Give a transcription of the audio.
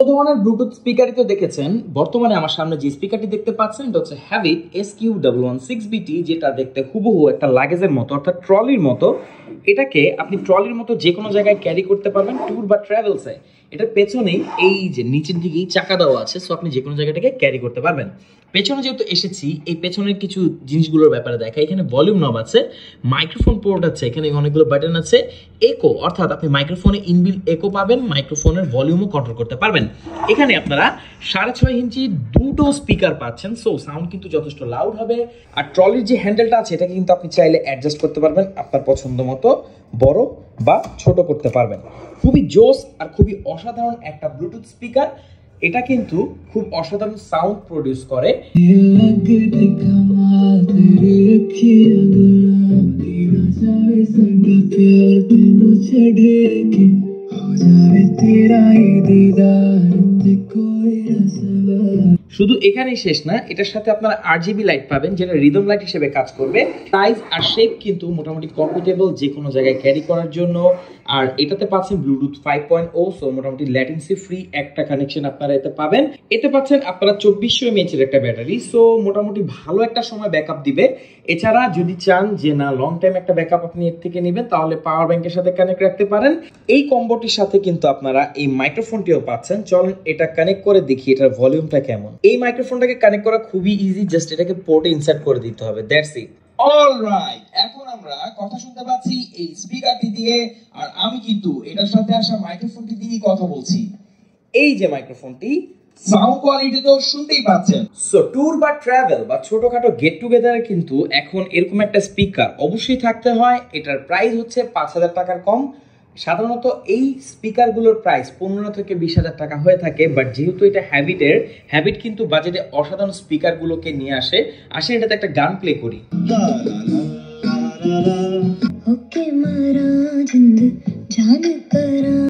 ধরনের ব্লুটুথ স্পিকারই তো দেখেছেন। বর্তমানে আমার সামনে যে স্পিকারটি দেখতে পাচ্ছেন এটা হচ্ছে হ্যাবিট SQ116BT, যেটা দেখতে হুবহু একটা লাগেজের মতো, অর্থাৎ ট্রলির মতো। এটাকে আপনি ট্রলির মতো যে কোনো জায়গায় ক্যারি করতে পারবেন ট্যুর বা ট্রাভেলসে। এটার পেছনেই এই যে নিচের দিকেই চাকা দেওয়া আছে, সো আপনি যে কোনো জায়গাটাকে ক্যারি করতে পারবেন। পেছনে যেহেতু এসেছি, এই পেছনের কিছু জিনিসগুলোর ব্যাপারে দেখা। এখানে ভলিউম নব আছে, মাইক্রোফোন পোর্ট আছে, এখানে অনেকগুলো বাটন আছে, একো অর্থাৎ আপনি মাইক্রোফোনে ইনবিল্ট একো পাবেন, মাইক্রোফোনের ভলিউমও কন্ট্রোল করতে পারবেন। এখানে আপনারা 6.5 ইঞ্চি দুটো স্পিকার পাচ্ছেন, সো সাউন্ড কিন্তু যথেষ্ট লাউড হবে। আর ট্রলির যে হ্যান্ডেলটা আছে এটাকে কিন্তু আপনি চাইলে অ্যাডজাস্ট করতে পারবেন আপনার পছন্দ মতো, বড় বা ছোট করতে পারবেন। খুবই জোস আর খুবই অসাধারণ একটা ব্লুটুথ স্পিকার। এটা কিন্তু খুব অসাধারণ সাউন্ড প্রডিউস করে। শুধু এখানেই শেষ না, এটার সাথে আপনারা RGB লাইট পাবেন, যেটা রিদম লাইট হিসেবে কাজ করবে। সাইজ আর শেপ কিন্তু মোটামুটি কমফোর্টেবল যে কোনো জায়গায় ক্যারি করার জন্য। আর এটাতে পাচ্ছেন ব্লুটুথ 5.0, সো মোটামুটি ল্যাটেন্সি ফ্রি একটা কানেকশন আপনারা এতে পাবেন। এতে পাচ্ছেন আপনারা 2400 mAh এর একটা ব্যাটারি, সো মোটামুটি ভালো একটা সময় ব্যাকআপ দিবে। এছাড়া যদি চান যে না লং টাইম একটা ব্যাকআপ আপনি এর থেকে নেবেন, তাহলে পাওয়ার ব্যাংকের সাথে কানেক্ট রাখতে পারেন। এই কম্বোটির সাথে কিন্তু আপনারা এই মাইক্রোফোনটিও পাচ্ছেন। চলেন এটা কানেক্ট করে দেখি এটার ভলিউমটা কেমন। এই মাইক্রোফোনটাকে কানেক্ট করা খুবই ইজি, জাস্ট এটাকে পোর্টে ইনসার্ট করে দিতে হবে, দ্যাটস ইট। অলরাইট, এখন আমরা কথা শুনতে পাচ্ছি এই স্পিকারটি দিয়ে, আর আমি কিন্তু এটার সাথে আসা মাইক্রোফোনটি দিয়ে কথা বলছি। এই যে মাইক্রোফোনটি, সাউন্ড কোয়ালিটি তো শুনতেই পাচ্ছেন। সো ট্যুর বা ট্রাভেল বা ছোটখাটো গেট টুগেদারে কিন্তু এখন এরকম একটা স্পিকার অবশ্যই থাকতে হয়। এটার প্রাইস হচ্ছে 5,000 টাকার কম। সাধারণত এই স্পিকারগুলোর প্রাইস 15 থেকে 20,000 টাকা হয়ে থাকে, বাট যেহেতু এটা হ্যাবিট কিন্তু বাজেটে অসাধারণ স্পিকারগুলোকে নিয়ে আসে। আসেন এটাতে একটা গান প্লে করি। ওকে মারা জিন্দ জান করা